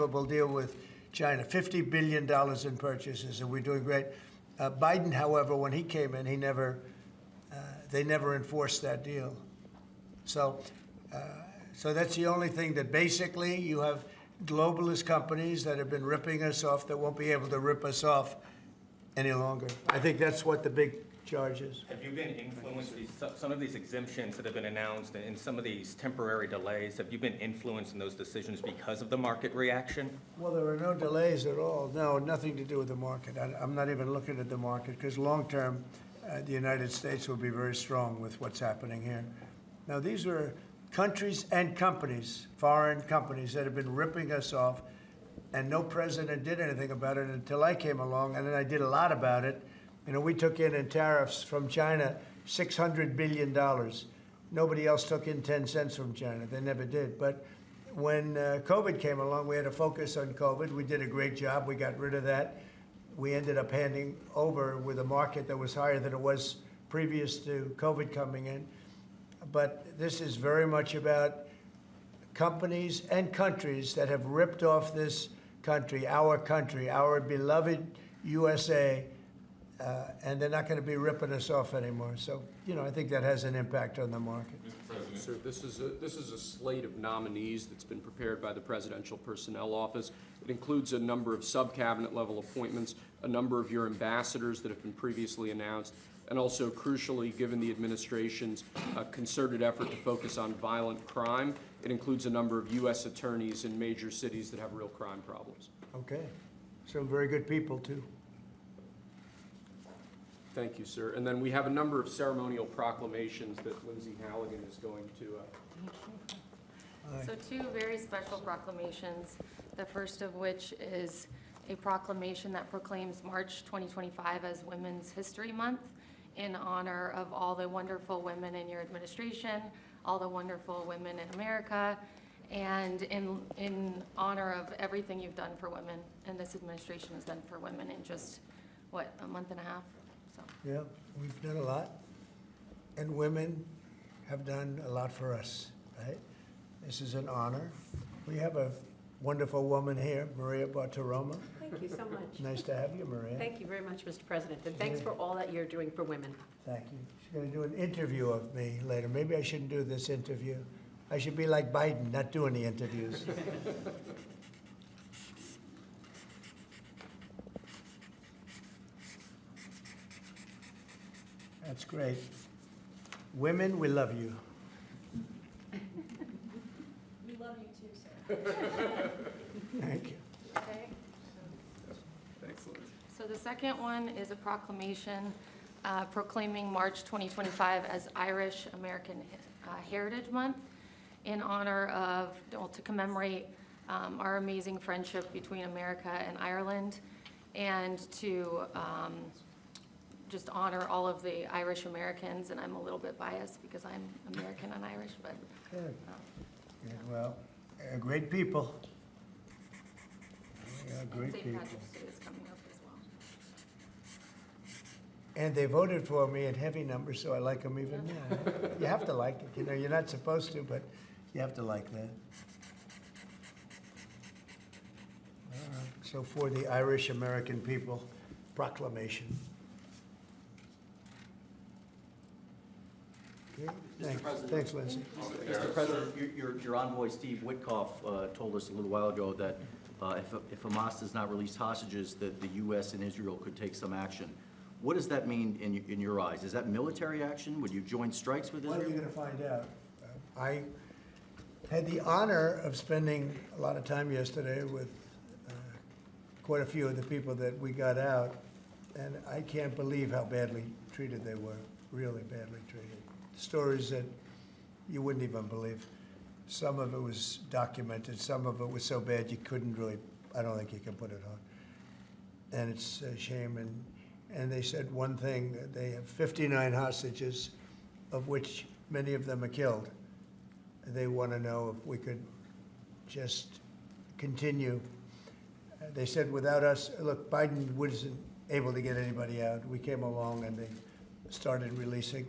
We'll deal with China, $50 billion in purchases, and we're doing great. Biden, however, when he came in, they never enforced that deal. So that's the only thing that basically you have globalist companies that have been ripping us off that won't be able to rip us off any longer. I think that's what the big charge is. Have you been influenced, some of these exemptions that have been announced and some of these temporary delays, have you been influenced in those decisions because of the market reaction? Well, there are no delays at all. No, nothing to do with the market. I'm not even looking at the market because long term, the United States will be very strong with what's happening here. Now, these are countries and companies, foreign companies, that have been ripping us off, and no president did anything about it until I came along, and then I did a lot about it. You know, we took in tariffs from China $600 billion. Nobody else took in 10 cents from China. They never did. But when COVID came along, we had to focus on COVID. We did a great job. We got rid of that. We ended up handing over with a market that was higher than it was previous to COVID coming in. But this is very much about companies and countries that have ripped off this country, our beloved USA, and they're not going to be ripping us off anymore. So, you know, I think that has an impact on the market. Mr. President. Sir, this is a slate of nominees that's been prepared by the Presidential Personnel Office. It includes a number of sub-cabinet level appointments, a number of your ambassadors that have been previously announced, and also, crucially, given the administration's concerted effort to focus on violent crime, it includes a number of U.S. attorneys in major cities that have real crime problems. Okay. Some very good people, too. Thank you, sir. And then we have a number of ceremonial proclamations that Lindsay Halligan is going to. So two very special proclamations, the first of which is a proclamation that proclaims March 2025 as Women's History Month in honor of all the wonderful women in your administration, all the wonderful women in America, and in honor of everything you've done for women and this administration has done for women in just, what, a month and a half? So. Yeah, we've done a lot, and women have done a lot for us, right? This is an honor. We have a wonderful woman here, Maria Bartiromo. Thank you so much. Nice to have you, Maria. Thank you very much, Mr. President, and thanks for all that you're doing for women. Thank you. She's going to do an interview of me later. Maybe I shouldn't do this interview. I should be like Biden, not do any interviews. That's great. Women, we love you. We love you too, sir. Thank you. Okay. Excellent. So the second one is a proclamation proclaiming March 2025 as Irish American Heritage Month in honor of, well, to commemorate our amazing friendship between America and Ireland, and to just honor all of the Irish Americans. And I'm a little bit biased because I'm American and Irish, but. Good. Yeah, well, great people. Yeah, great St. people. Patrick's Day is coming up as well. And they voted for me in heavy numbers, so I like them even now. You have to like it. You know, you're not supposed to, but you have to like that. All right. So for the Irish American people, proclamation. Okay. Thanks, Lindsay. Mr. President, your envoy, Steve Witkoff, told us a little while ago that if Hamas does not release hostages, that the U.S. and Israel could take some action. What does that mean in your eyes? Is that military action? Would you join strikes with Israel? Well, you're going to find out. I had the honor of spending a lot of time yesterday with quite a few of the people that we got out, and I can't believe how badly treated they were, really badly treated. Stories that you wouldn't even believe. Some of it was documented. Some of it was so bad you couldn't really, I don't think you can put it on. And it's a shame. And they said one thing, they have 59 hostages, of which many of them are killed. They want to know if we could just continue. They said without us, look, Biden wasn't able to get anybody out. We came along and they started releasing.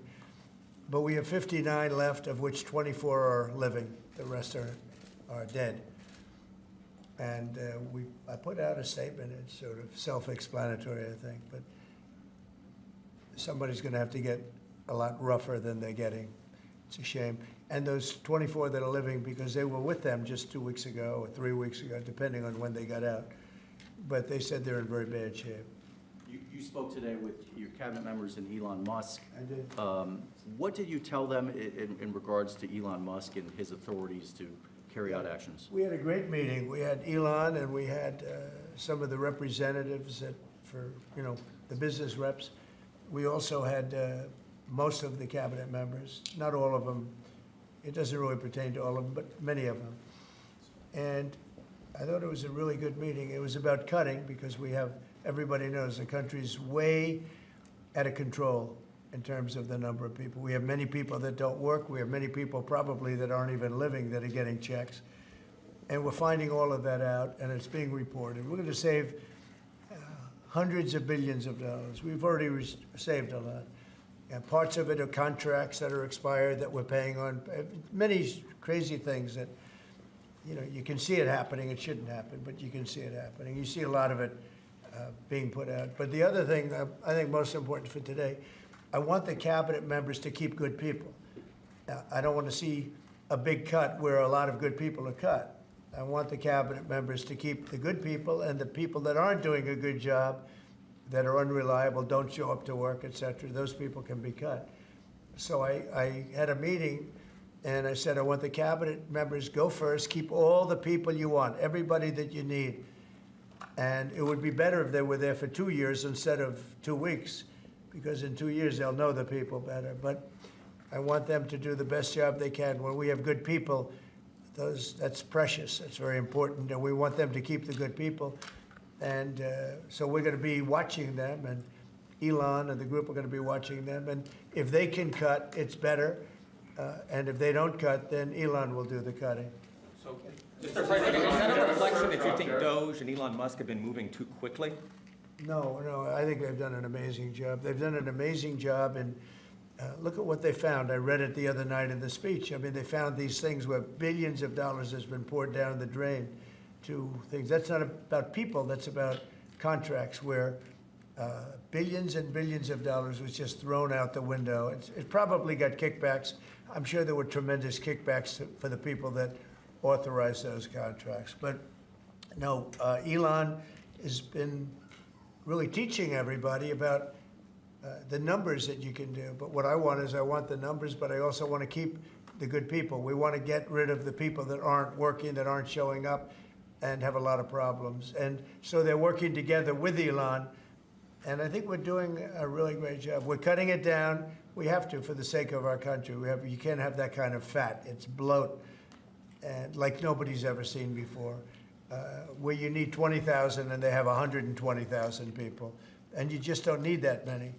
But we have 59 left, of which 24 are living. The rest are dead. And I put out a statement, it's sort of self-explanatory, I think, but somebody's going to have to get a lot rougher than they're getting. It's a shame. And those 24 that are living, because they were with them just 2 weeks ago or 3 weeks ago, depending on when they got out, but they said they're in very bad shape. You spoke today with your cabinet members and Elon Musk. I did. What did you tell them in regards to Elon Musk and his authorities to carry out actions? We had a great meeting. We had Elon and we had some of the representatives for the business reps. We also had most of the cabinet members, not all of them. It doesn't really pertain to all of them, but many of them. And I thought it was a really good meeting. It was about cutting because everybody knows the country's way out of control in terms of the number of people. We have many people that don't work. We have many people probably that aren't even living that are getting checks. And we're finding all of that out, and it's being reported. We're going to save hundreds of billions of dollars. We've already saved a lot. And parts of it are contracts that are expired that we're paying on. Many crazy things that, you can see it happening. It shouldn't happen, but you can see it happening. You see a lot of it being put out. But the other thing I think most important for today, I want the cabinet members to keep good people. I don't want to see a big cut where a lot of good people are cut. I want the cabinet members to keep the good people, and the people that aren't doing a good job, that are unreliable, don't show up to work, et cetera, those people can be cut. So I had a meeting, and I said, I want the cabinet members, go first, keep all the people you want, everybody that you need. And it would be better if they were there for 2 years instead of 2 weeks, because in 2 years they'll know the people better. But I want them to do the best job they can. When we have good people, that's precious, that's very important, and we want them to keep the good people. And so we're going to be watching them, and Elon and the group are going to be watching them. And if they can cut, it's better. And if they don't cut, then Elon will do the cutting. So, Mr. President, is that a reflection that you think Doge and Elon Musk have been moving too quickly? No, I think they've done an amazing job. They've done an amazing job, and look at what they found. I read it the other night in the speech. I mean, they found these things where billions of dollars has been poured down the drain to things. That's not about people, that's about contracts where billions and billions of dollars was just thrown out the window. It probably got kickbacks. I'm sure there were tremendous kickbacks for the people that authorized those contracts. But no, Elon has been really teaching everybody about the numbers that you can do. But what I want is I want the numbers, but I also want to keep the good people. We want to get rid of the people that aren't working, that aren't showing up, and have a lot of problems. And so they're working together with Elon, and I think we're doing a really great job. We're cutting it down. We have to for the sake of our country. You can't have that kind of fat. It's bloat, and like nobody's ever seen before, where you need 20,000 and they have 120,000 people, and you just don't need that many.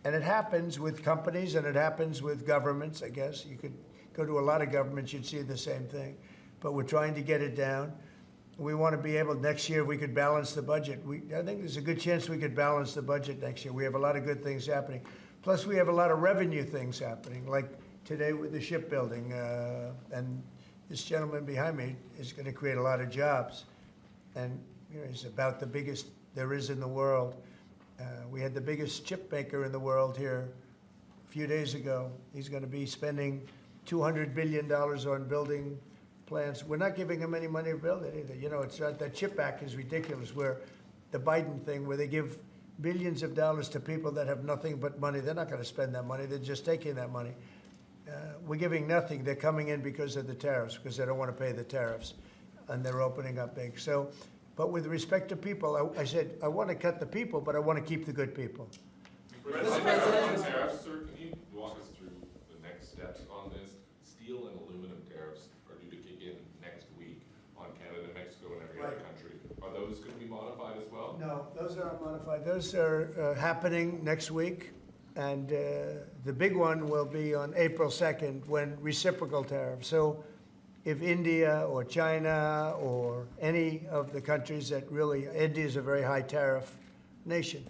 And it happens with companies, and it happens with governments, I guess. You could go to a lot of governments, you'd see the same thing. But we're trying to get it down. We want to be able, next year, we could balance the budget. I think there's a good chance we could balance the budget next year. We have a lot of good things happening. Plus, we have a lot of revenue things happening, like today with the shipbuilding. And this gentleman behind me is going to create a lot of jobs. And he's about the biggest there is in the world. We had the biggest chip maker in the world here a few days ago. He's going to be spending $200 billion on building plants. We're not giving them any money to build it either. It's not, that CHIP Act is ridiculous, where the Biden thing, where they give billions of dollars to people that have nothing but money. They're not going to spend that money. They're just taking that money. We're giving nothing. They're coming in because of the tariffs, because they don't want to pay the tariffs, and they're opening up big. So, but with respect to people, I said, I want to cut the people, but I want to keep the good people. Mr. President, tariffs, sir, can you walk us through the next steps on this? Steel and aluminum tariffs are due to kick in next week on Canada, Mexico, and every other country. Are those going to be modified as well? No, those aren't modified. Those are happening next week. And the big one will be on April 2nd, when reciprocal tariffs. So if India or China or any of the countries that really, India is a very high tariff nation.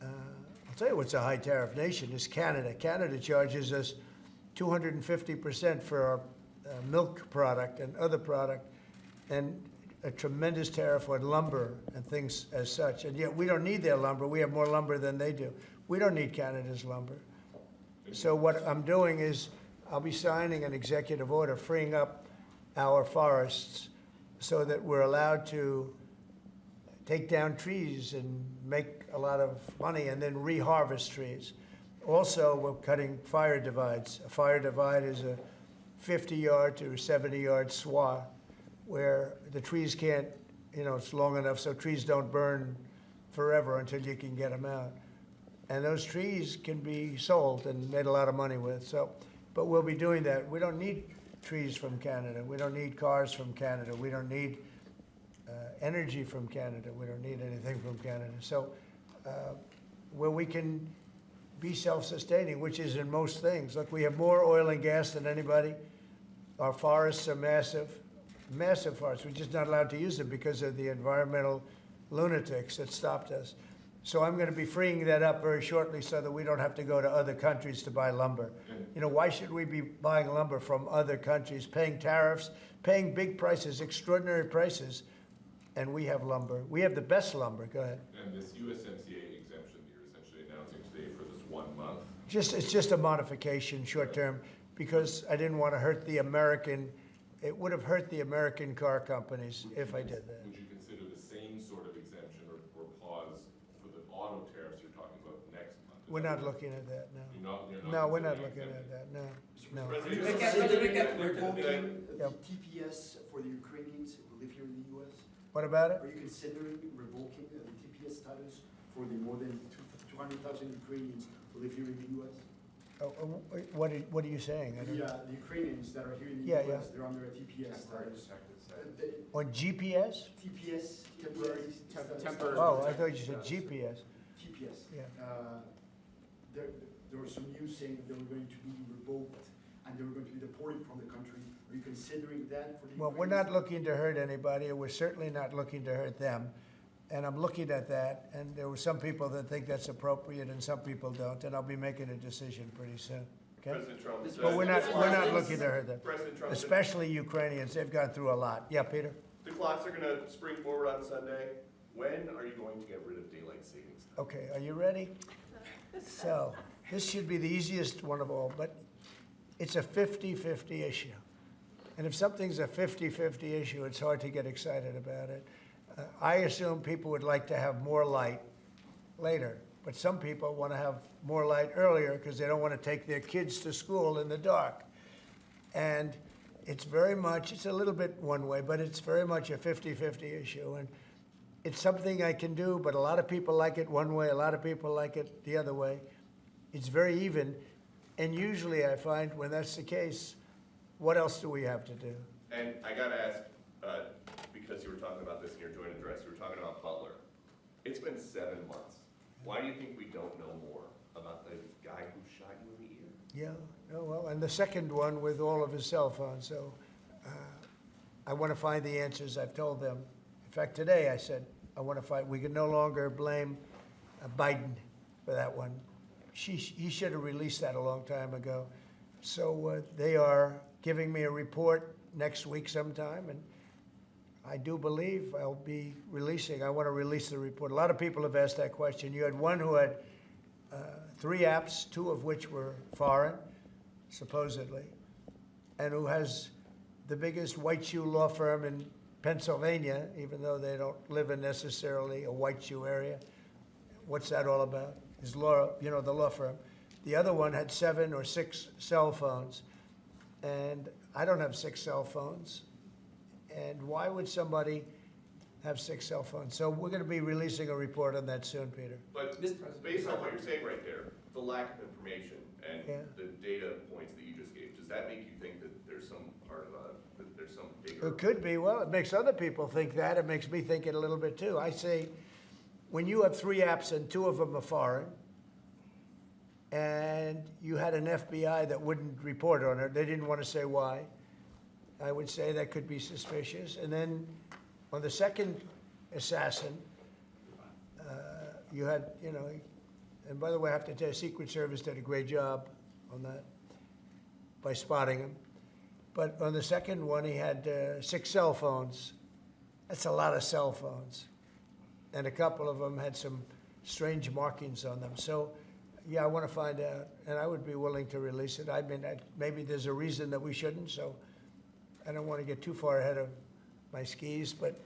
I'll tell you what's a high tariff nation is Canada. Canada charges us 250% for our milk product and other product. And a tremendous tariff on lumber and things as such, and yet we don't need their lumber. We have more lumber than they do. We don't need Canada's lumber. So what I'm doing is I'll be signing an executive order freeing up our forests so that we're allowed to take down trees and make a lot of money and then reharvest trees. Also, we're cutting fire divides. A fire divide is a 50-yard to 70-yard swath where the trees can't, it's long enough so trees don't burn forever until you can get them out. And those trees can be sold and made a lot of money with. So, but we'll be doing that. We don't need trees from Canada. We don't need cars from Canada. We don't need energy from Canada. We don't need anything from Canada. So where we can be self-sustaining, which is in most things. Look, we have more oil and gas than anybody. Our forests are massive, massive forests. We're just not allowed to use them because of the environmental lunatics that stopped us. So I'm going to be freeing that up very shortly so that we don't have to go to other countries to buy lumber. Why should we be buying lumber from other countries, paying tariffs, paying big prices, extraordinary prices, and we have lumber. We have the best lumber. Go ahead. And this USMCA exemption that you're essentially announcing today for this 1 month, It's just a modification, short term, because I didn't want to hurt the American, it would have hurt the American car companies if I did that. would you consider the same sort of exemption or pause for the auto tariffs you're talking about next month? Is We're that not what- looking at that, no. You're not No, we're not considering looking at exemption? that, no, no. Are you President, considering revoking the Yep. TPS for the Ukrainians who live here in the U.S.? What about it? Are you considering revoking the TPS status for the more than 200,000 Ukrainians who live here in the U.S.? What are you saying? I don't- The Ukrainians that are here in the Yeah, U.S., yeah. they're under a TPS status. On GPS? TPS, temporary status. temporary- Oh, I thought you said GPS. TPS. Yeah. There was some news saying that they were going to be revoked and they were going to be deported from the country. Are you considering that for the Well, we're Ukrainians? not looking to hurt anybody, and we're certainly not looking to hurt them. And I'm looking at that, and there were some people that think that's appropriate and some people don't, and I'll be making a decision pretty soon, okay? President Trump But said, we're not looking to hurt them, President Trump said especially Ukrainians. They've gone through a lot. Yeah, Peter? the clocks are gonna spring forward on Sunday. When are you going to get rid of daylight savings time? Okay, are you ready? So, this should be the easiest one of all, but it's a 50-50 issue. And if something's a 50-50 issue, it's hard to get excited about it. I assume people would like to have more light later, but some people want to have more light earlier because they don't want to take their kids to school in the dark. And it's very much, it's a little bit one way, but it's very much a 50-50 issue. And it's something I can do, but a lot of people like it one way, a lot of people like it the other way. It's very even. And usually I find when that's the case, what else do we have to do? And I gotta ask, because you were talking about this in your joint address, you were talking about Butler. It's been 7 months. Why do you think we don't know more about the guy who shot you in the ear? Yeah, oh, well, and the second one with all of his cell phones. So I want to find the answers. I've told them. In fact, today I said, I want to find, we can no longer blame Biden for that one. He should have released that a long time ago. So they are giving me a report next week sometime, and I do believe I'll be releasing. I want to release the report. A lot of people have asked that question. You had one who had 3 apps, 2 of which were foreign, supposedly, and who has the biggest white shoe law firm in Pennsylvania, even though they don't live in necessarily a white shoe area. What's that all about? His law, the law firm. The other one had 7 or 6 cell phones, and I don't have 6 cell phones. And why would somebody have 6 cell phones? So we're going to be releasing a report on that soon, Peter. But based on what you're saying right there, the lack of information and Yeah. the data points that you just gave, does that make you think that there's some part of that there's some bigger? It could be. Well, it makes other people think that. It makes me think it a little bit too. I say, when you have 3 apps and 2 of them are foreign, and you had an FBI that wouldn't report on it, they didn't want to say why, I would say that could be suspicious. And then on the second assassin, you had, and by the way, I have to tell you, Secret Service did a great job on that by spotting him. But on the second one, he had 6 cell phones. That's a lot of cell phones. And a couple of them had some strange markings on them. So, yeah, I want to find out, and I would be willing to release it. I mean, maybe there's a reason that we shouldn't, so I don't want to get too far ahead of my skis, but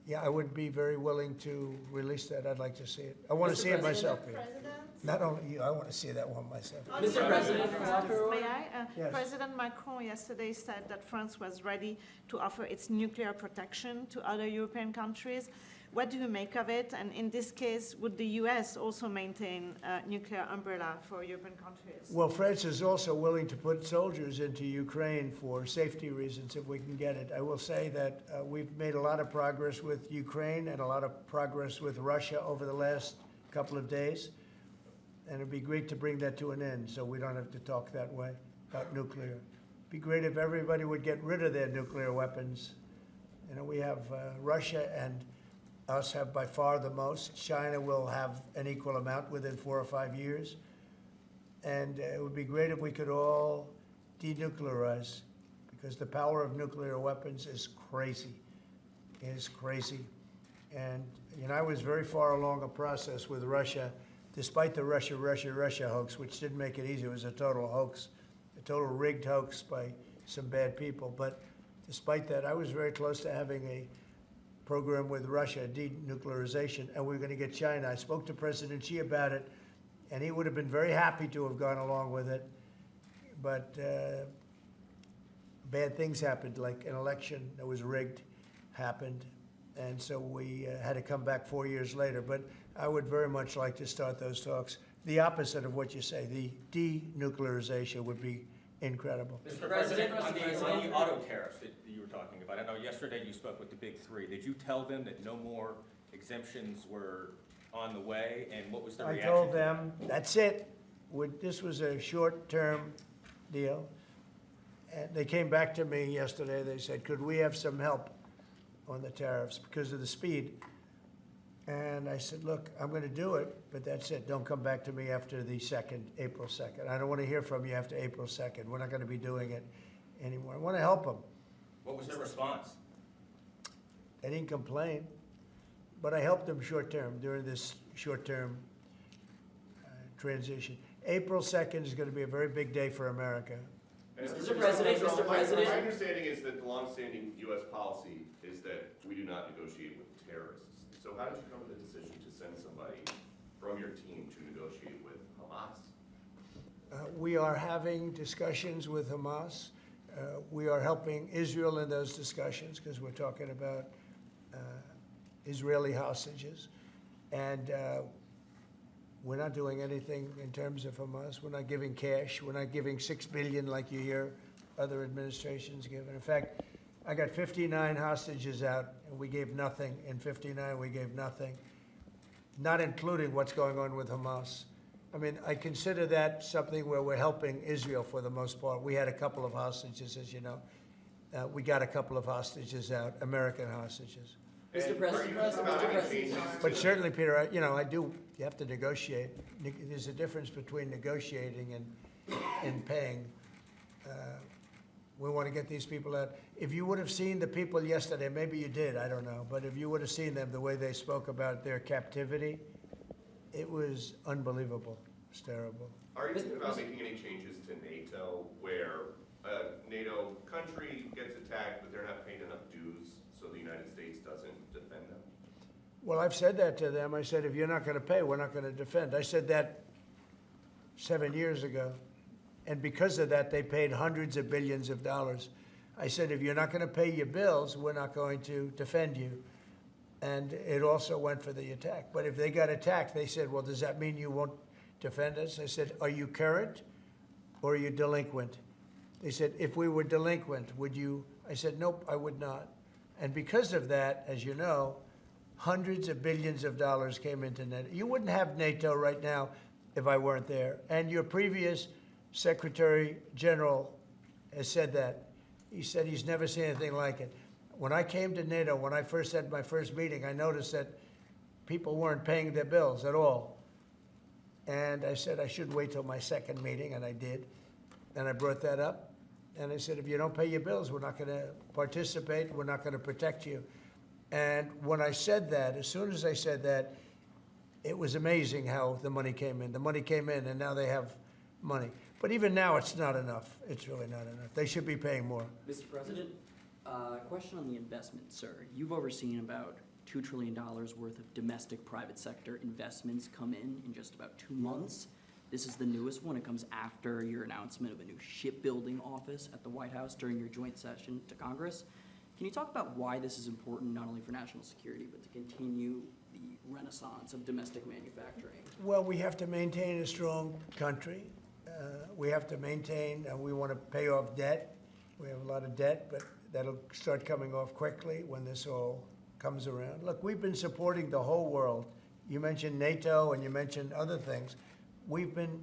yeah, I would be very willing to release that. I'd like to see it. I want to see it myself, Peter. Not only you, I want to see that one myself. Mr. President, May I? Yes. President Macron yesterday said that France was ready to offer its nuclear protection to other European countries. What do you make of it? And in this case, would the US also maintain a nuclear umbrella for European countries? Well, France is also willing to put soldiers into Ukraine for safety reasons if we can get it. I will say that we've made a lot of progress with Ukraine and a lot of progress with Russia over the last couple of days. And it'd be great to bring that to an end so we don't have to talk that way about nuclear. It'd be great if everybody would get rid of their nuclear weapons. You know, we have Russia and us have by far the most. China will have an equal amount within 4 or 5 years. And it would be great if we could all denuclearize, because the power of nuclear weapons is crazy. It is crazy. And, you know, I was very far along a process with Russia, despite the Russia hoax, which didn't make it easy. It was a total hoax, a total rigged hoax by some bad people. But despite that, I was very close to having a program with Russia, denuclearization, and we were going to get China. I spoke to President Xi about it, and he would have been very happy to have gone along with it. But bad things happened, like an election that was rigged happened. And so we had to come back 4 years later. But I would very much like to start those talks. The opposite of what you say, the denuclearization would be incredible. Mr. President, on the auto tariffs that you were talking about, I know yesterday you spoke with the big three. Did you tell them that no more exemptions were on the way, and what was the reaction? I told them, that's it. This was a short-term deal. And they came back to me yesterday. They said, could we have some help on the tariffs because of the speed? And I said, look, I'm going to do it, but that's it. Don't come back to me after the 2nd, April 2nd. I don't want to hear from you after April 2nd. We're not going to be doing it anymore. I want to help them. What was their response? They didn't complain, but I helped them short-term during this short-term transition. April 2nd is going to be a very big day for America. Mr. President, Mr. President. My understanding is that the longstanding U.S. policy is that we do not negotiate with terrorists. So how did you come to the decision to send somebody from your team to negotiate with Hamas? We are having discussions with Hamas. We are helping Israel in those discussions because we're talking about Israeli hostages. And we're not doing anything in terms of Hamas. We're not giving cash. We're not giving $6 billion like you hear other administrations give. In fact, I got 59 hostages out, and we gave nothing. In 59, we gave nothing, not including what's going on with Hamas. I mean, I consider that something where we're helping Israel for the most part. We had a couple of hostages, as you know. We got a couple of hostages out, American hostages. Mr. President, But certainly, Peter, you have to negotiate. There's a difference between negotiating and paying. We want to get these people out. If you would have seen the people yesterday, maybe you did, I don't know, but if you would have seen them, the way they spoke about their captivity, it was unbelievable. It's terrible. Are you thinking about making any changes to NATO where a NATO country gets attacked, but they're not paying enough dues, so the United States doesn't defend them? Well, I've said that to them. I said, if you're not going to pay, we're not going to defend. I said that 7 years ago. And because of that, they paid hundreds of billions of dollars. I said, if you're not going to pay your bills, we're not going to defend you. And it also went for the attack. But if they got attacked, they said, well, does that mean you won't defend us? I said, are you current or are you delinquent? They said, if we were delinquent, would you? I said, nope, I would not. And because of that, as you know, hundreds of billions of dollars came into NATO. You wouldn't have NATO right now if I weren't there. And your previous Secretary General has said that. He said he's never seen anything like it. When I came to NATO, when I first had my first meeting, I noticed that people weren't paying their bills at all. And I said I should wait till my second meeting, and I did. And I brought that up. And I said, if you don't pay your bills, we're not going to participate. We're not going to protect you. And when I said that, as soon as I said that, it was amazing how the money came in. The money came in, and now they have money. But even now, it's not enough. It's really not enough. They should be paying more. Mr. President, question on the investment, sir. You've overseen about $2 trillion worth of domestic private sector investments come in just about 2 months. This is the newest one. It comes after your announcement of a new shipbuilding office at the White House during your joint session to Congress. Can you talk about why this is important, not only for national security, but to continue the renaissance of domestic manufacturing? Well, we have to maintain a strong country. We have to maintain, we want to pay off debt. We have a lot of debt, but that'll start coming off quickly when this all comes around. Look, we've been supporting the whole world. You mentioned NATO and you mentioned other things. We've been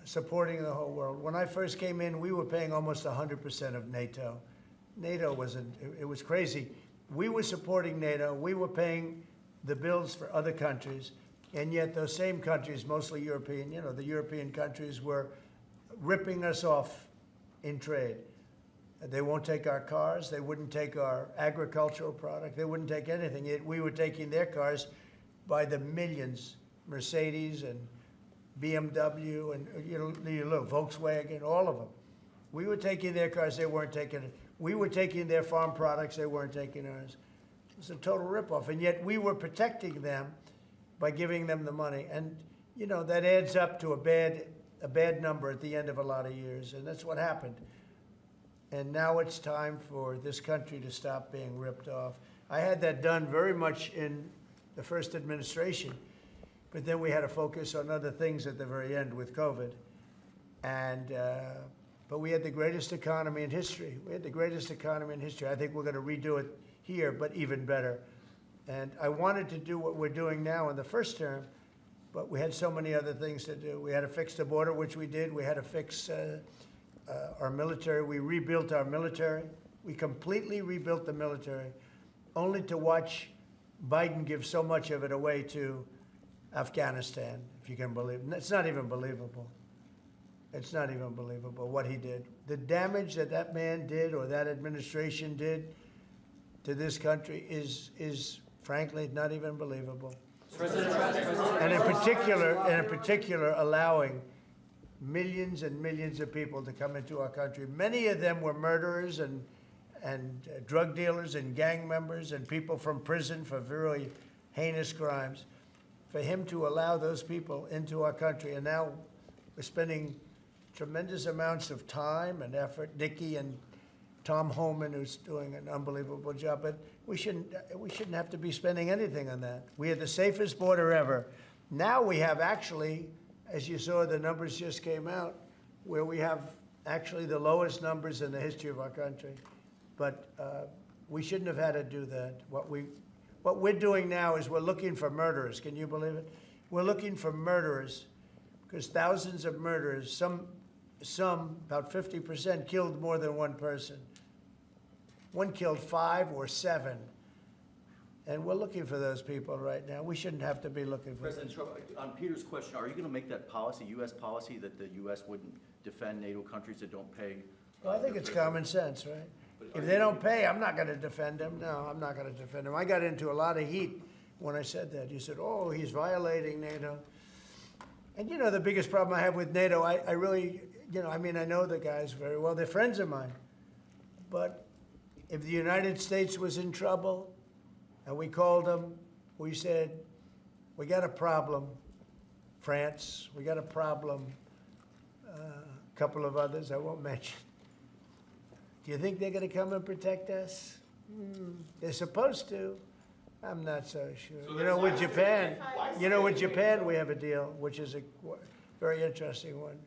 supporting the whole world. When I first came in, we were paying almost 100% of NATO. NATO it was crazy. We were supporting NATO. We were paying the bills for other countries. And yet those same countries, mostly European, the European countries were ripping us off in trade. They won't take our cars. They wouldn't take our agricultural product. They wouldn't take anything. Yet we were taking their cars by the millions, Mercedes and BMW and Volkswagen, all of them. We were taking their cars. They weren't taking it. We were taking their farm products. They weren't taking ours. It was a total ripoff. And yet we were protecting them by giving them the money. And, that adds up to a bad number at the end of a lot of years. And that's what happened. And now it's time for this country to stop being ripped off. I had that done very much in the first administration, but then we had to focus on other things at the very end with COVID. And, but we had the greatest economy in history. We had the greatest economy in history. I think we're going to redo it here, but even better. And I wanted to do what we're doing now in the first term, but we had so many other things to do. We had to fix the border, which we did. We had to fix our military. We rebuilt our military. We completely rebuilt the military, only to watch Biden give so much of it away to Afghanistan, if you can believe it. It's not even believable. It's not even believable what he did. The damage that man did or that administration did to this country is frankly not even believable. And in particular, allowing millions and millions of people to come into our country. Many of them were murderers and drug dealers and gang members and people from prison for very heinous crimes. For him to allow those people into our country, and now we're spending tremendous amounts of time and effort. Nikki and Tom Homan, who's doing an unbelievable job, but we shouldn't have to be spending anything on that. We had the safest border ever. Now we have actually, as you saw, the numbers just came out, where we have actually the lowest numbers in the history of our country. But we shouldn't have had to do that. What we're doing now is we're looking for murderers. Can you believe it? We're looking for murderers because thousands of murderers, some about 50%, killed more than one person. One killed 5 or 7. And we're looking for those people right now. We shouldn't have to be looking for them. President Trump, on Peter's question, are you going to make that policy, U.S. policy, that the U.S. wouldn't defend NATO countries that don't pay? Well, I think it's common sense, right? If they don't pay, I'm not going to defend them. No, I'm not going to defend them. I got into a lot of heat when I said that. You said, oh, he's violating NATO. And, the biggest problem I have with NATO, I really, I know the guys very well. They're friends of mine. But if the United States was in trouble and we called them, we said, we got a problem, France. We got a problem, a couple of others I won't mention. Do you think they're going to come and protect us? They're supposed to. I'm not so sure. With Japan, with Japan we have a deal, which is a very interesting one.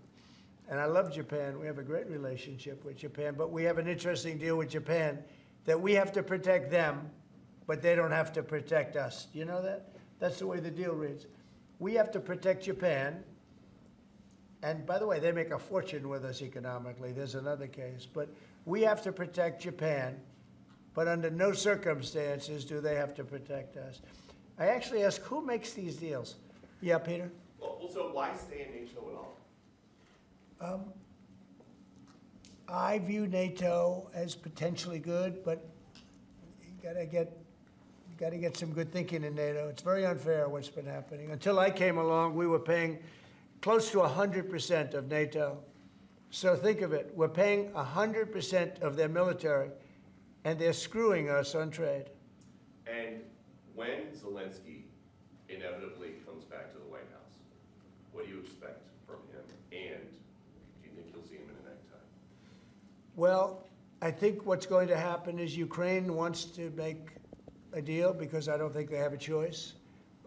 And I love Japan. We have a great relationship with Japan. But we have an interesting deal with Japan that we have to protect them, but they don't have to protect us. Do you know that? That's the way the deal reads. We have to protect Japan. And by the way, they make a fortune with us economically. There's another case. But we have to protect Japan, but under no circumstances do they have to protect us. I actually ask, who makes these deals? Yeah, Peter? Well, so why stay in NATO at all? I view NATO as potentially good, but you gotta get You got to get some good thinking in NATO. It's very unfair what's been happening. Until I came along, we were paying close to 100% of NATO. So think of it. We're paying 100% of their military, and they're screwing us on trade. And when Zelensky inevitably comes back to the White House, what do you expect from him? And do you think you'll see him in a necktie? Well, I think what's going to happen is Ukraine wants to make a deal because I don't think they have a choice.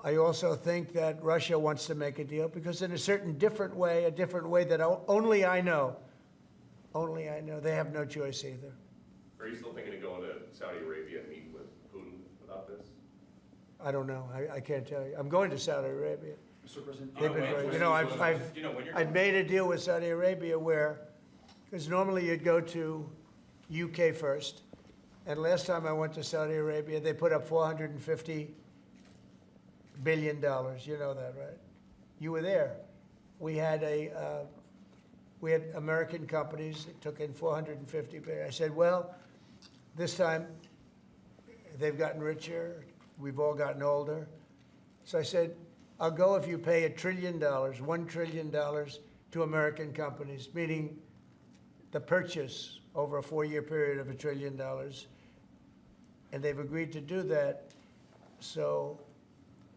I also think that Russia wants to make a deal because in a certain different way that only I know, they have no choice either. Are you still thinking of going to Saudi Arabia and meeting with Putin about this? I don't know. I can't tell you. I'm going to Saudi Arabia. Mr. President, They've been very, you know, I've made a deal with Saudi Arabia where, because normally you'd go to UK first, and last time I went to Saudi Arabia, they put up $450 billion. You know that, right? You were there. We had American companies that took in $450 billion. I said, well, this time they've gotten richer. We've all gotten older. So I said, I'll go if you pay $1 trillion, $1 trillion to American companies, meaning the purchase over a 4-year period of $1 trillion. And they've agreed to do that. So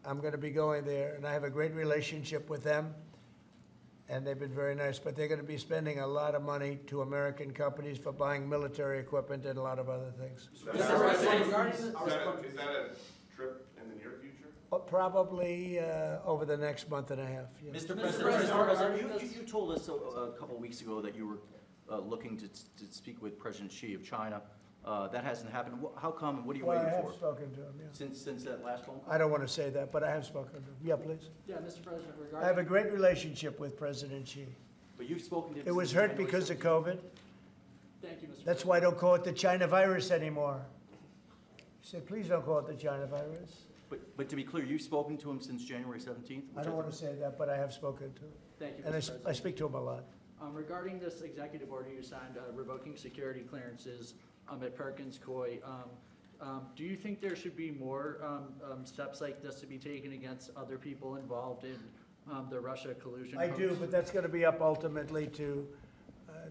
I'm going to be going there, and I have a great relationship with them, and they've been very nice. But they're going to be spending a lot of money to American companies for buying military equipment and a lot of other things. Is that a trip in the near future? Probably over the next month and a half. Yeah. Mr. President, you told us a couple of weeks ago that you were looking to speak with President Xi of China. That hasn't happened. How come? What are you Well, waiting I have for? spoken to him, yeah. Since that last phone call? I don't want to say that, but I have spoken to him. Yeah, please. Yeah, Mr. President, I have a great relationship with President Xi. But you've spoken to him It was since hurt January because of 17th. COVID. Thank you, Mr. That's why I don't call it the China virus anymore. He said, please don't call it the China virus. But to be clear, you've spoken to him since January 17th? I don't want to say that, but I have spoken to him. Thank you, And Mr. President. I speak to him a lot. Regarding this executive order you signed revoking security clearances at Perkins Coie, do you think there should be more steps like this to be taken against other people involved in the Russia collusion? I do, but that's going to be up ultimately to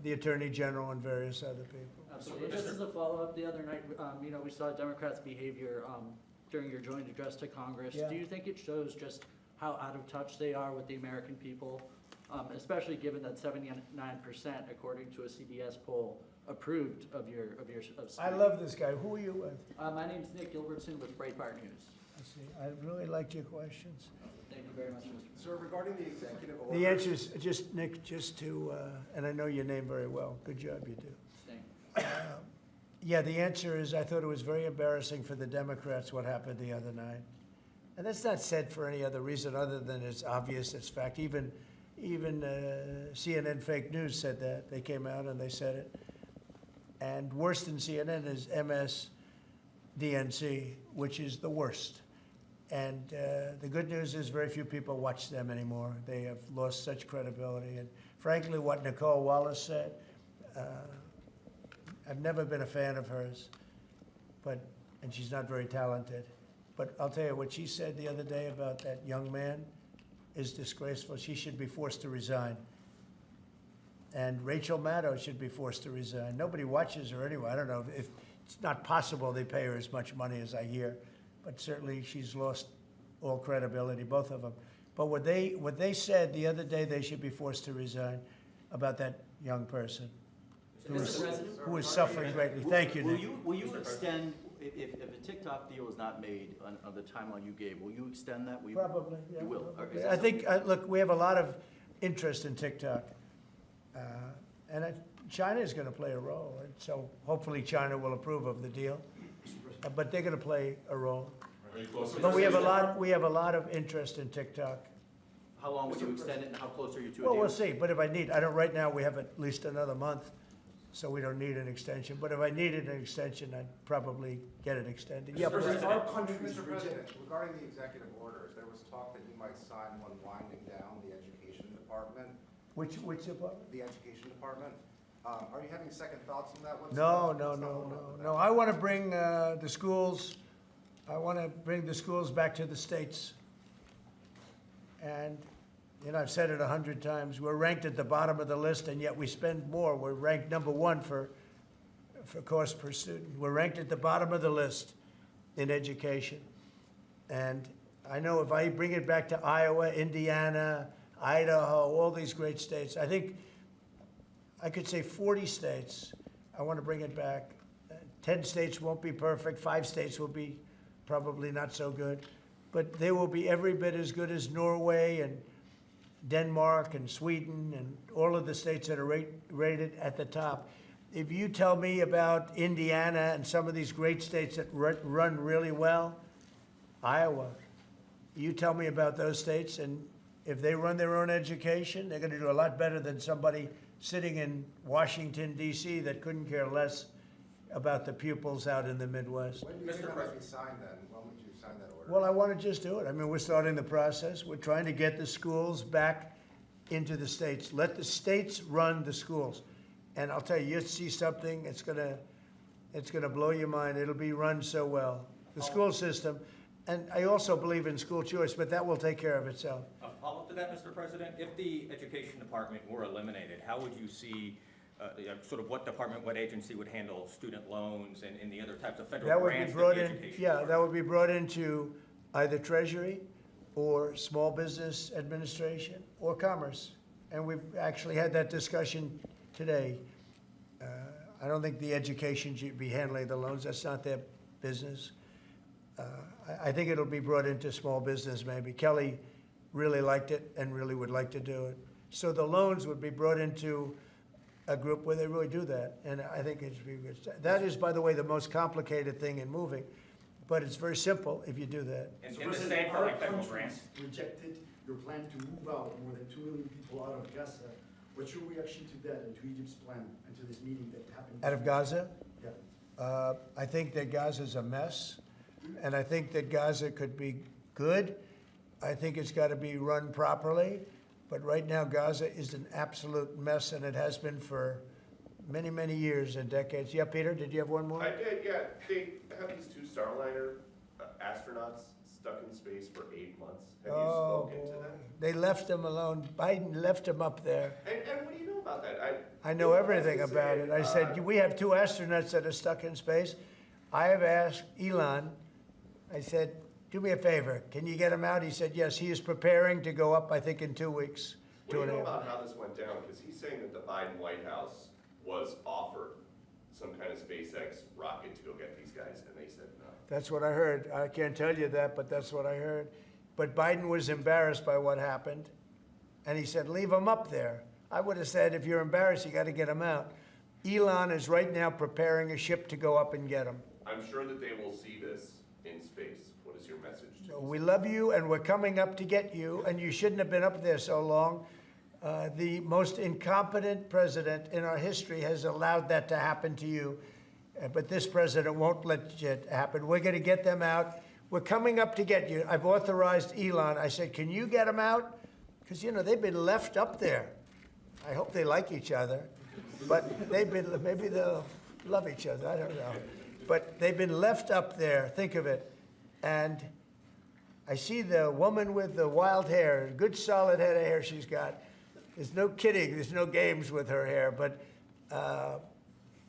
the Attorney General and various other people. Absolutely. Just as a follow-up, the other night, we saw Democrats' behavior during your joint address to Congress. Yeah. Do you think it shows just how out of touch they are with the American people, especially given that 79%, according to a CBS poll, approved of your I love this guy. Who are you with? My name's Nick Gilbertson with Breitbart News. I see. I really liked your questions. Thank you very much, Mr. President. Sir, regarding the executive order. The answer is just, Nick, just to, and I know your name very well. Good job, you do. Thank you. Yeah, the answer is I thought it was very embarrassing for the Democrats what happened the other night. And that's not said for any other reason other than it's obvious, it's fact. Even CNN Fake News said that. They came out and they said it. And worse than CNN is MSDNC, which is the worst. And the good news is very few people watch them anymore. They have lost such credibility. And frankly, what Nicole Wallace said, I've never been a fan of hers, and she's not very talented. But I'll tell you, what she said the other day about that young man is disgraceful. She should be forced to resign. And Rachel Maddow should be forced to resign. Nobody watches her anyway. I don't know if it's not possible they pay her as much money as I hear, but certainly she's lost all credibility, both of them. But what they said the other day, they should be forced to resign about that young person who is suffering greatly. Thank you, Nick. Will you extend, if a TikTok deal is not made on the timeline you gave, will you extend that? Probably, yeah. You will. Probably. Is that I think, look, we have a lot of interest in TikTok. And China is going to play a role. And so hopefully China will approve of the deal. But they're going to play a role. But we have a lot of interest in TikTok. How long will you extend it, and how close are you to a deal? Well, we'll see. But if I need, right now we have at least another month, so we don't need an extension. But if I needed an extension, I'd probably get it extended. Yeah, Mr. please. Our country's Mr. President, regarding the executive orders, there was talk that you might sign one winding down the education department. Which department? The education department. Are you having second thoughts on that? No. I want to bring the schools I want to bring the schools back to the states. And, you know, I've said it 100 times, we're ranked at the bottom of the list, and yet we spend more. We're ranked #1 for cost per student. We're ranked at the bottom of the list in education. And I know if I bring it back to Iowa, Indiana, Idaho, all these great states, I think I could say 40 states, I want to bring it back. 10 states won't be perfect, 5 states will be probably not so good, but they will be every bit as good as Norway and Denmark and Sweden and all of the states that are rated at the top. If you tell me about Indiana and some of these great states that run really well, Iowa, you tell me about those states, and if they run their own education, they're going to do a lot better than somebody sitting in Washington, D.C. that couldn't care less about the pupils out in the Midwest. When do you think that might be signed then? When would you sign that order? Well, I want to just do it. I mean, we're starting the process. We're trying to get the schools back into the states. Let the states run the schools. And I'll tell you, you'll see something, it's gonna blow your mind. It'll be run so well. The school system, and I also believe in school choice, but that will take care of itself. A follow-up to that, Mr. President, if the education department were eliminated, how would you see, sort of what department, what agency would handle student loans and the other types of federal That would be grants that brought the in, education yeah, department- that would be brought into either Treasury or Small Business Administration or Commerce. And we've actually had that discussion today. I don't think the education should be handling the loans. That's not their business. I think it'll be brought into small business maybe. Kelly really liked it and really would like to do it. So the loans would be brought into a group where they really do that. And I think it's, that is, by the way, the most complicated thing in moving. But it's very simple if you do that. And So the President, same for our like federal country grants? rejected your plan to move out more than 2 million people out of Gaza. What's your reaction to that and to Egypt's plan and to this meeting that happened? Out of Gaza? Yeah. I think that Gaza's a mess, and I think that Gaza could be good. I think it's got to be run properly, but right now Gaza is an absolute mess, and it has been for many, many years and decades. Yeah, Peter, did you have one more? I did, yeah. They have these 2 Starliner astronauts stuck in space for 8 months. Have you spoken to them? They left them alone. Biden left them up there. And what do you know about that? I know everything about it. I said, we have 2 astronauts that are stuck in space. I have asked Elon, I said, do me a favor, can you get him out? He said, yes, he is preparing to go up, I think, in 2 weeks. What do you know about how this went down? Because he's saying that the Biden White House was offered some kind of SpaceX rocket to go get these guys, and they said no. That's what I heard. I can't tell you that, but that's what I heard. But Biden was embarrassed by what happened, and he said, leave him up there. I would have said, if you're embarrassed, you got to get him out. Elon is right now preparing a ship to go up and get him. I'm sure that they will see this in space. What is your message to them? We love you, and we're coming up to get you, and you shouldn't have been up there so long. The most incompetent president in our history has allowed that to happen to you, but this president won't let it happen. We're going to get them out. We're coming up to get you. I've authorized Elon. I said, can you get them out? Because, you know, they've been left up there. I hope they like each other, but they've been, maybe they'll love each other. I don't know. But they've been left up there. Think of it. And I see the woman with the wild hair, good solid head of hair she's got. There's no kidding. There's no games with her hair. But,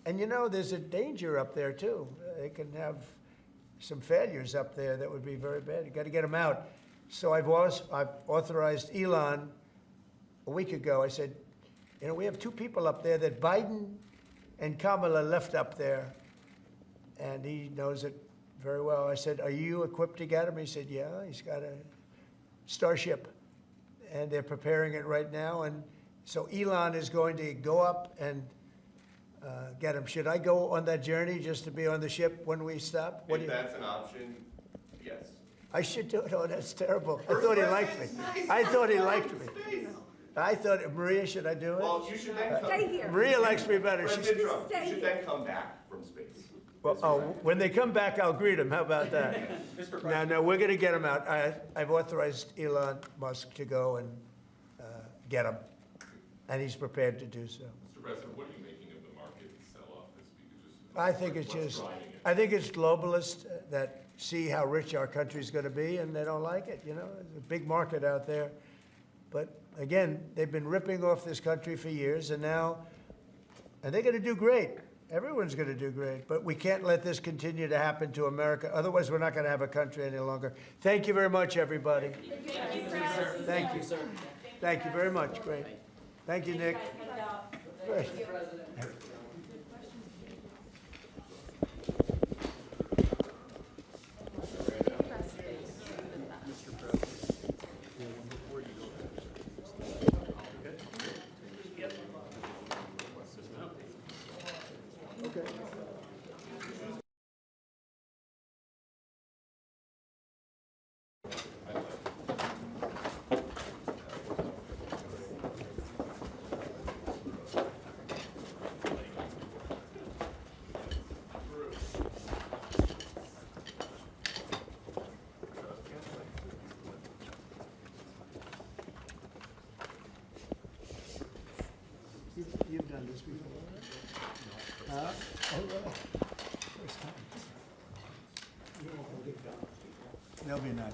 and you know, there's a danger up there, too. They can have some failures up there that would be very bad. You got to get them out. So I've authorized Elon a week ago. I said, you know, we have 2 people up there that Biden and Kamala left up there, and he knows it very well. I said, are you equipped to get him? He said, yeah, he's got a Starship, and they're preparing it right now. And so Elon is going to go up and get him. Should I go on that journey just to be on the ship when we stop? If that's an option, yes. I should do it. Oh, that's terrible. I thought he liked me. I thought he liked me. I thought, Maria, should I do it? Well, you should then come. Stay here. Maria likes me better. President Trump, you should then come back from space. Well, oh, when they come back, I'll greet them. How about that? No, we're going to get them out. I've authorized Elon Musk to go and get them, and he's prepared to do so. Mr. President, what are you making of the market sell-off this week? I think it's just, I think it's globalist that see how rich our country's going to be, and they don't like it. You know, there's a big market out there. But again, they've been ripping off this country for years, and now, and they're going to do great. Everyone's going to do great, but we can't let this continue to happen to America. Otherwise, we're not going to have a country any longer. Thank you very much, everybody. Thank you, sir. Thank you. Thank you very much. Great. Thank you, Nick. Great. You've done this before, right? Huh? Oh, really? First time. They'll be nice.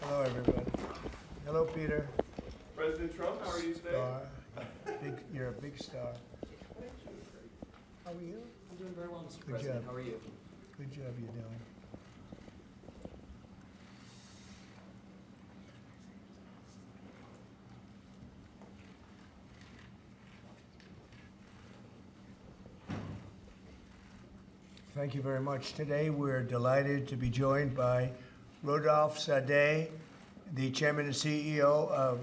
Hello, everybody. Hello, Peter. President Trump, how are you today? Star. You're a big star. How are you? I'm doing very well, Mr. Good President. job. How are you? Good job you're doing. Thank you very much. Today, we're delighted to be joined by Rodolphe Sade, the Chairman and CEO of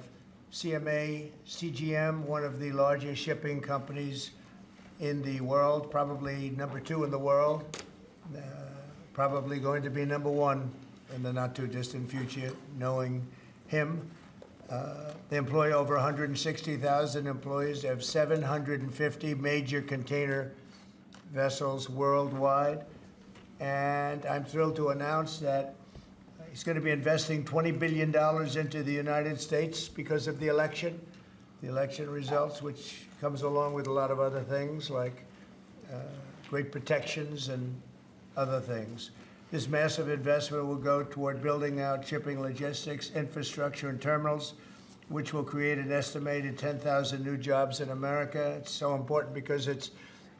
CMA CGM, one of the largest shipping companies in the world, probably number 2 in the world, probably going to be number 1 in the not-too-distant future, knowing him. They employ over 160,000 employees. They have 750 major container vessels worldwide. And I'm thrilled to announce that he's going to be investing $20 billion into the United States because of the election results, which comes along with a lot of other things like great protections and other things. This massive investment will go toward building out shipping logistics, infrastructure, and terminals, which will create an estimated 10,000 new jobs in America. It's so important because it's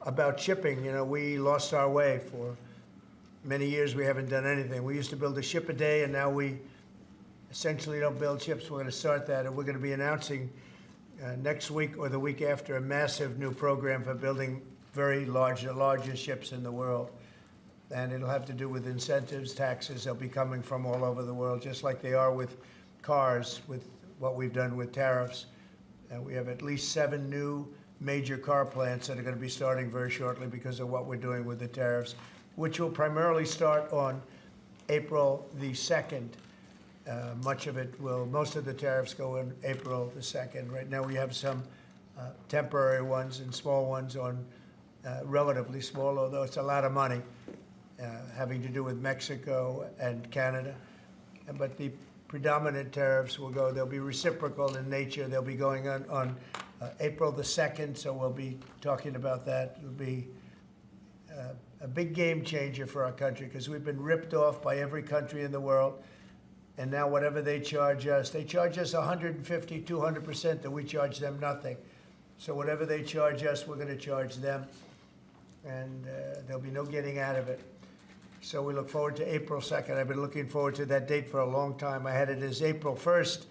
about shipping. You know, we lost our way for many years. We haven't done anything. We used to build a ship a day, and now we essentially don't build ships. We're going to start that, and we're going to be announcing next week or the week after a massive new program for building very large, the largest ships in the world. And it'll have to do with incentives, taxes. They'll be coming from all over the world, just like they are with cars, with what we've done with tariffs. And we have at least 7 new major car plants that are going to be starting very shortly because of what we're doing with the tariffs, which will primarily start on April the 2nd. Most of the tariffs go in April the 2nd. Right now we have some temporary ones and small ones on relatively small, although it's a lot of money, having to do with Mexico and Canada. But the predominant tariffs will go, they'll be reciprocal in nature. They'll be going on April the 2nd, so we'll be talking about that. It'll be a big game changer for our country because we've been ripped off by every country in the world. And now whatever they charge us 150, 200%, and we charge them nothing. So whatever they charge us, we're going to charge them. And there'll be no getting out of it. So we look forward to April 2nd. I've been looking forward to that date for a long time. I had it as April 1st,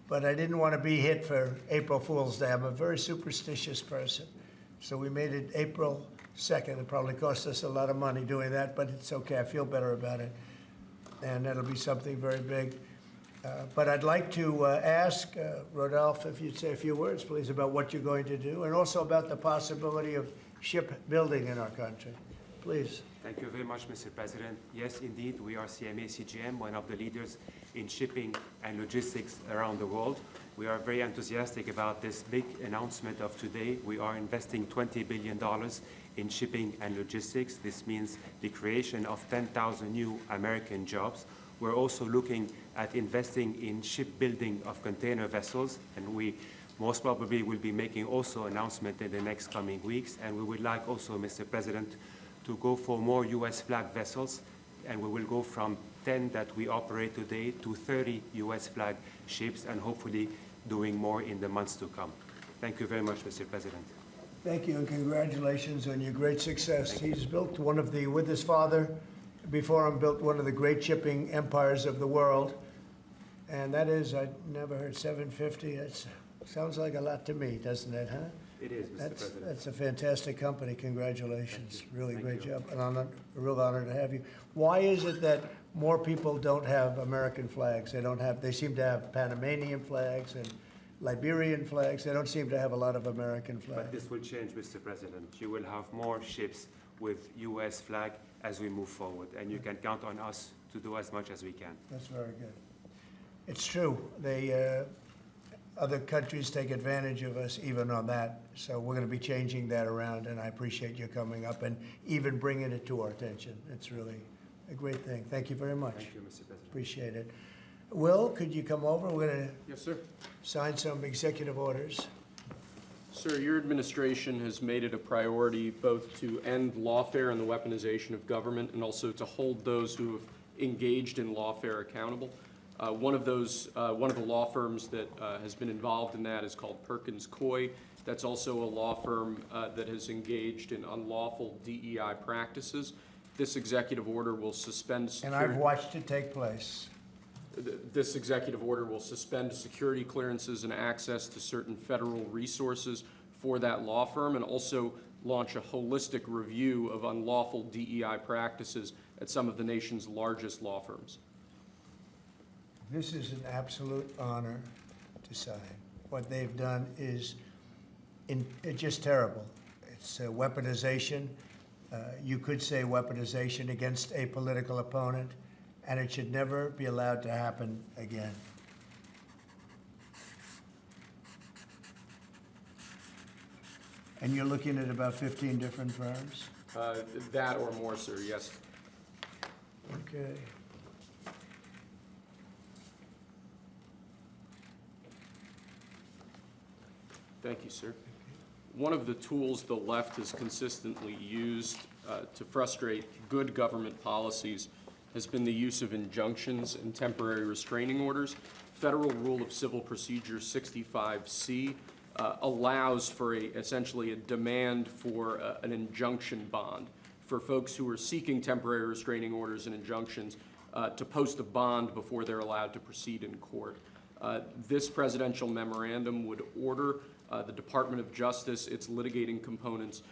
but I didn't want to be hit for April Fool's Day. I'm a very superstitious person. So we made it April 2nd. It probably cost us a lot of money doing that, but it's okay. I feel better about it. And that'll be something very big. But I'd like to ask Rodolphe if you'd say a few words, please, about what you're going to do, and also about the possibility of shipbuilding in our country. Please. Thank you very much, Mr. President. Yes, indeed, we are CMA CGM, one of the leaders in shipping and logistics around the world. We are very enthusiastic about this big announcement of today. We are investing $20 billion in shipping and logistics. This means the creation of 10,000 new American jobs. We're also looking at investing in shipbuilding of container vessels, and we most probably will be making also announcement in the next coming weeks. And we would like also, Mr. President, to go for more U.S. flag vessels. and we will go from 10 that we operate today to 30 U.S. flag ships, and hopefully doing more in the months to come. Thank you very much, Mr. President. Thank you, and congratulations on your great success. He's built one of the, with his father, before him, built one of the great shipping empires of the world. And that is, I never heard 750. It sounds like a lot to me, doesn't it, huh? It is, Mr. President. That's a fantastic company. Congratulations. Really Thank great you. job. And a real honor to have you. Why is it that more people don't have American flags? They seem to have Panamanian flags and Liberian flags. They don't seem to have a lot of American flags. But this will change, Mr. President. You will have more ships with U.S. flag as we move forward, and you can count on us to do as much as we can. That's very good. It's true. Other countries take advantage of us even on that. So we're going to be changing that around, and I appreciate you coming up and even bringing it to our attention. It's really a great thing. Thank you very much. Thank you, Mr. President. Appreciate it. Will, could you come over? We're going to Yes, sir. sign some executive orders. Sir, your administration has made it a priority both to end lawfare and the weaponization of government, and also to hold those who have engaged in lawfare accountable. One of the law firms that has been involved in that is called Perkins Coie. That's also a law firm that has engaged in unlawful DEI practices. This executive order will suspend And I've watched it take place. This executive order will suspend security clearances and access to certain federal resources for that law firm, and also launch a holistic review of unlawful DEI practices at some of the nation's largest law firms. This is an absolute honor to sign. What they've done is it's just terrible. It's weaponization. You could say weaponization against a political opponent, and it should never be allowed to happen again. And you're looking at about 15 different firms? That or more, sir, yes. Okay. Thank you, sir. One of the tools the left has consistently used to frustrate good government policies has been the use of injunctions and temporary restraining orders. Federal Rule of Civil Procedure 65C allows for essentially a demand for an injunction bond for folks who are seeking temporary restraining orders and injunctions to post a bond before they're allowed to proceed in court. This presidential memorandum would order the Department of Justice, its litigating components,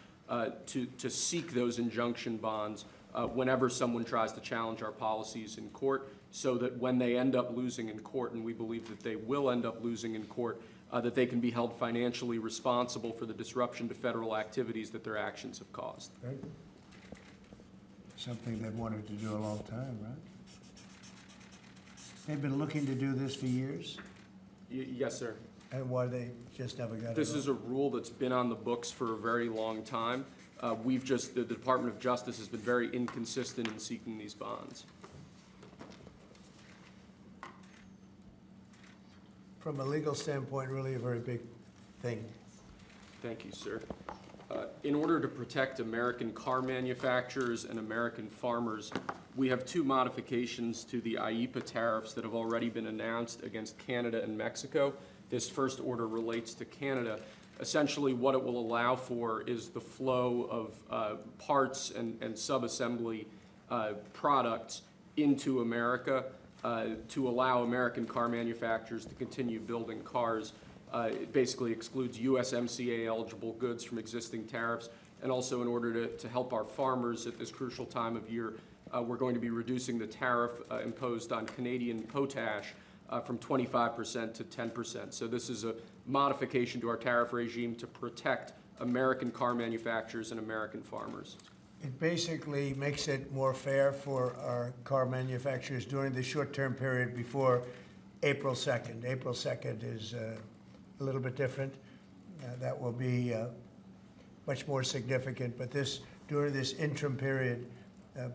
to seek those injunction bonds whenever someone tries to challenge our policies in court, so that when they end up losing in court, and we believe that they will end up losing in court, that they can be held financially responsible for the disruption to federal activities that their actions have caused. Very good. Something they've wanted to do a long time, right? They've been looking to do this for years, Yes, sir. and why they just never got it This on? is a rule that's been on the books for a very long time. The Department of Justice has been very inconsistent in seeking these bonds. From a legal standpoint, really a very big thing. Thank you, sir. In order to protect American car manufacturers and American farmers, we have two modifications to the IEEPA tariffs that have already been announced against Canada and Mexico. This first order relates to Canada. Essentially, what it will allow for is the flow of parts and sub-assembly products into America to allow American car manufacturers to continue building cars. It basically excludes USMCA-eligible goods from existing tariffs, and also in order to help our farmers at this crucial time of year, we're going to be reducing the tariff imposed on Canadian potash from 25% to 10%. So this is a modification to our tariff regime to protect American car manufacturers and American farmers. It basically makes it more fair for our car manufacturers during the short-term period before April 2nd. April 2nd is a little bit different. That will be much more significant, but during this interim period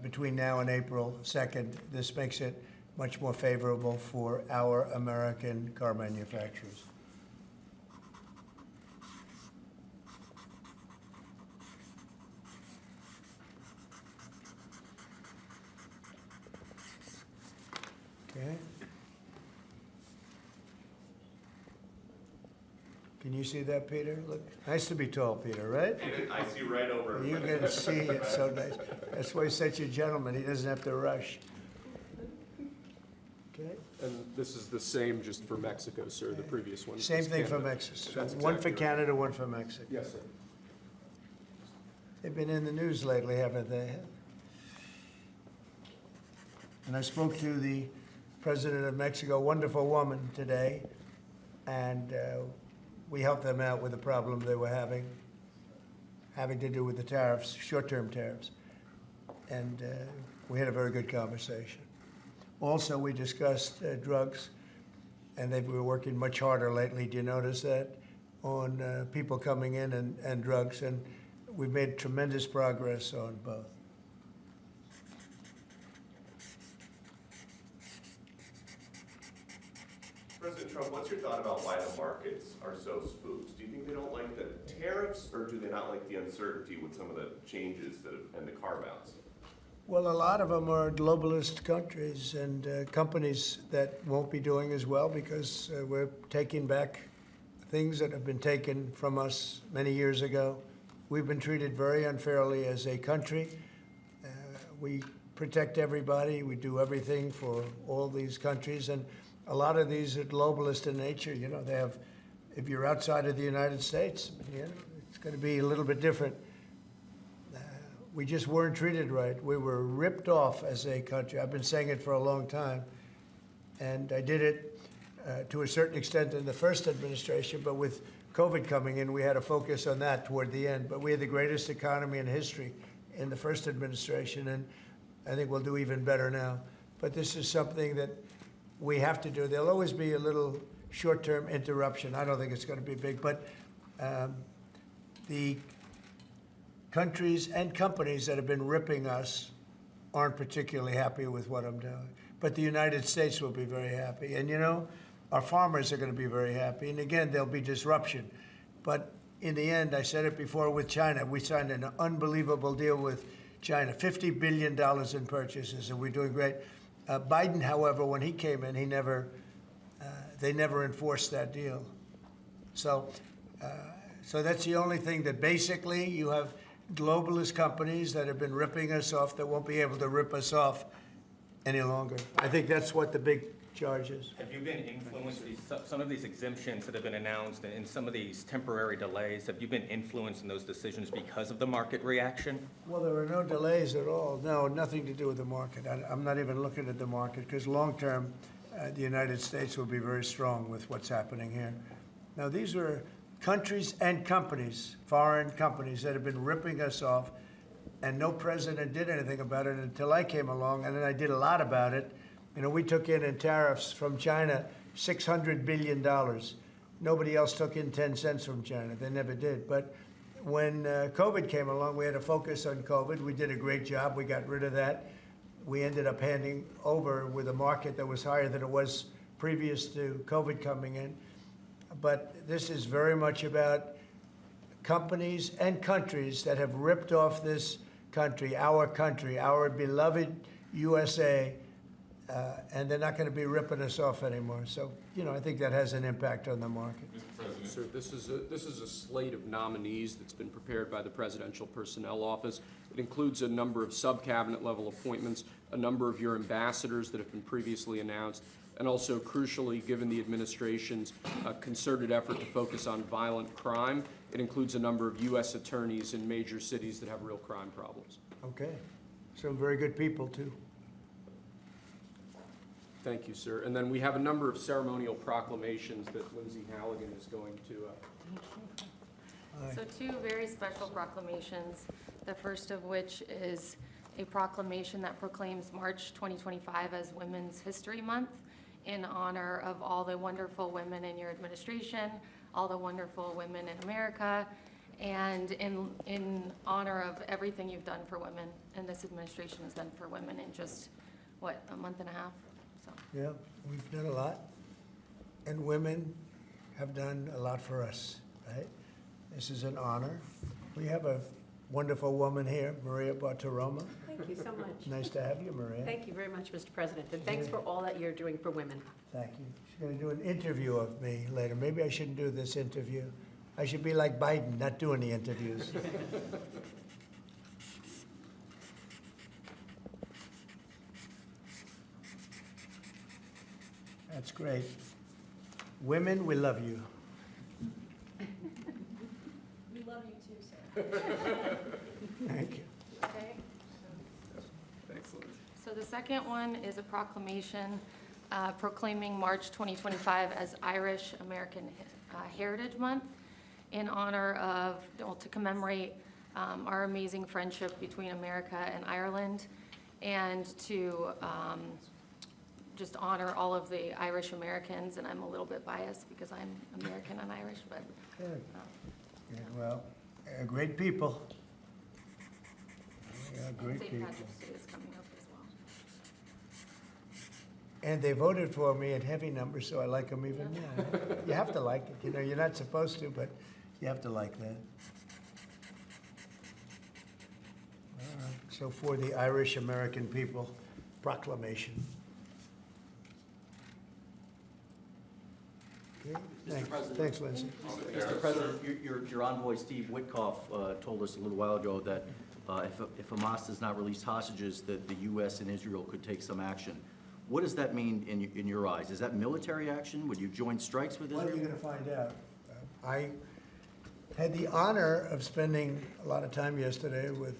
between now and April 2nd, this makes it much more favorable for our American car manufacturers. Can you see that, Peter? Look, nice to be tall, Peter, right? I see right over. You can see it, so nice. That's why he's such a gentleman. He doesn't have to rush. Okay? And this is the same just for Mexico, sir, the previous one. Same was thing for Canada. Mexico. That's One for exactly right. Canada, one for Mexico. Yes, sir. They've been in the news lately, haven't they? And I spoke to the president of Mexico, wonderful woman, today, and we helped them out with the problem they were having to do with the tariffs, short-term tariffs. And we had a very good conversation. Also, we discussed drugs, and they've been working much harder lately. Do you notice that? On people coming in and drugs, and we've made tremendous progress on both. President Trump, what's your thought about why the markets are so spooked? Do you think they don't like the tariffs, or do they not like the uncertainty with some of the changes and the carve-outs? Well, a lot of them are globalist countries and companies that won't be doing as well because we're taking back things that have been taken from us many years ago. We've been treated very unfairly as a country. We protect everybody. We do everything for all these countries. And a lot of these are globalist in nature. You know, they have, if you're outside of the United States, you know, it's going to be a little bit different. We just weren't treated right. We were ripped off as a country. I've been saying it for a long time. And I did it to a certain extent in the first administration, but with COVID coming in, we had to focus on that toward the end. But we had the greatest economy in history in the first administration, and I think we'll do even better now. But this is something that we have to do. There'll always be a little short-term interruption. I don't think it's going to be big, but the countries and companies that have been ripping us aren't particularly happy with what I'm doing. But the United States will be very happy. And, you know, our farmers are going to be very happy. And, again, there'll be disruption. But in the end, I said it before with China, we signed an unbelievable deal with China, $50 billion in purchases, and we're doing great. Biden, however, when he came in, they never enforced that deal. So that's the only thing that basically you have globalist companies that have been ripping us off that won't be able to rip us off any longer. I think that's what the big charge is. Have you been influenced, some of these exemptions that have been announced and some of these temporary delays, have you been influenced in those decisions because of the market reaction? Well, there are no delays at all. No, nothing to do with the market. I'm not even looking at the market because long-term, the United States will be very strong with what's happening here. Now, these are countries and companies, foreign companies, that have been ripping us off, and no president did anything about it until I came along, and then I did a lot about it. You know, we took in tariffs from China $600 billion. Nobody else took in 10 cents from China. They never did. But when COVID came along, we had to focus on COVID. We did a great job. We got rid of that. We ended up handing over with a market that was higher than it was previous to COVID coming in. But this is very much about companies and countries that have ripped off this country, our beloved USA, and they're not going to be ripping us off anymore. So, you know, I think that has an impact on the market. Mr. President. Sir, this is a slate of nominees that's been prepared by the Presidential Personnel Office. It includes a number of sub-cabinet level appointments, a number of your ambassadors that have been previously announced, and also, crucially, given the administration's concerted effort to focus on violent crime, it includes a number of U.S. attorneys in major cities that have real crime problems. Okay. Some very good people, too. Thank you, sir. And then we have a number of ceremonial proclamations that Lindsay Halligan is going to. So two very special proclamations, the first of which is a proclamation that proclaims March 2025 as Women's History Month in honor of all the wonderful women in your administration, all the wonderful women in America, and in honor of everything you've done for women and this administration has done for women in just, what, a month and a half? So. Yeah, we've done a lot, and women have done a lot for us, right? This is an honor. We have a wonderful woman here, Maria Bartiromo. Thank you so much. Nice to have you, Maria. Thank you very much, Mr. President, and thanks for all that you're doing for women. Thank you. She's going to do an interview of me later. Maybe I shouldn't do this interview. I should be like Biden, not do any interviews. That's great. Women, we love you. We love you too, sir. Thank you. Okay. So the second one is a proclamation proclaiming March 2025 as Irish American Heritage Month in honor of, well, to commemorate our amazing friendship between America and Ireland, and to just honor all of the Irish Americans. And I'm a little bit biased because I'm American and Irish, but Good. Good. Well, great people. Yeah, great St. people. Patrick's Day is coming up as well. And they voted for me in heavy numbers, so I like them even now. You have to like it, you know, you're not supposed to, but you have to like that. All right, so for the Irish American people proclamation. Okay, thanks, Lindsay. Mr. President, your envoy, Steve Witkoff, told us a little while ago that if Hamas does not release hostages, that the U.S. and Israel could take some action. What does that mean in your eyes? Is that military action? Would you join strikes with Israel? Well, you're going to find out. I had the honor of spending a lot of time yesterday with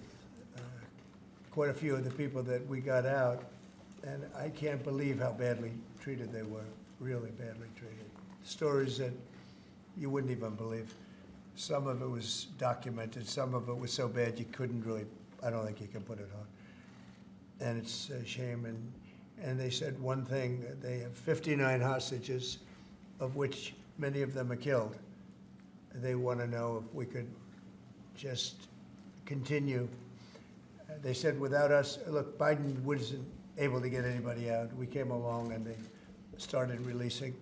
quite a few of the people that we got out, and I can't believe how badly treated they were, really badly treated. Stories that you wouldn't even believe. Some of it was documented, some of it was so bad you couldn't really, I don't think you can put it on. And it's a shame. And they said one thing, they have 59 hostages, of which many of them are killed. They want to know if we could just continue. They said without us, look, Biden wasn't able to get anybody out. We came along and they started releasing.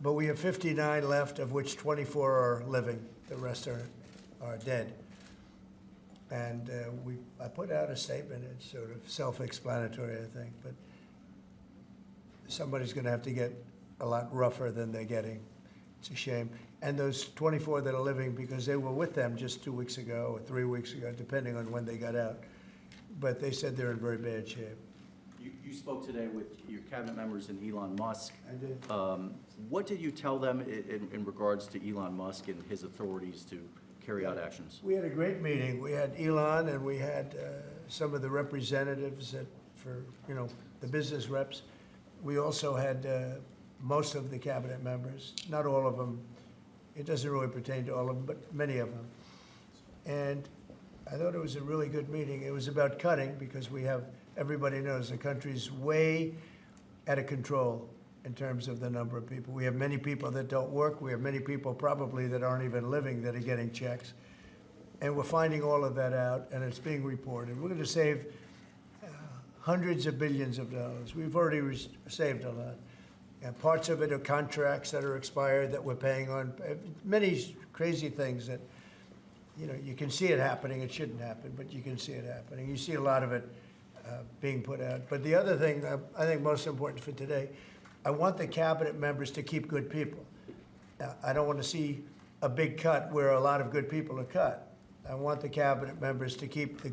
But we have 59 left, of which 24 are living. The rest are dead. And I put out a statement. It's sort of self-explanatory, I think. But somebody's going to have to get a lot rougher than they're getting. It's a shame. And those 24 that are living, because they were with them just 2 weeks ago or 3 weeks ago, depending on when they got out. But they said they're in very bad shape. You spoke today with your cabinet members and Elon Musk. I did. What did you tell them in regards to Elon Musk and his authorities to carry out actions? We had a great meeting. We had Elon and we had some of the representatives for the business reps. We also had most of the cabinet members, not all of them. It doesn't really pertain to all of them, but many of them. And I thought it was a really good meeting. It was about cutting because everybody knows the country's way out of control in terms of the number of people. We have many people that don't work. We have many people probably that aren't even living that are getting checks. And we're finding all of that out, and it's being reported. We're going to save hundreds of billions of dollars. We've already saved a lot. And parts of it are contracts that are expired that we're paying on. Many crazy things that, you can see it happening. It shouldn't happen, but you can see it happening. You see a lot of it being put out. But the other thing I think most important for today, I want the cabinet members to keep good people. I don't want to see a big cut where a lot of good people are cut. I want the cabinet members to keep the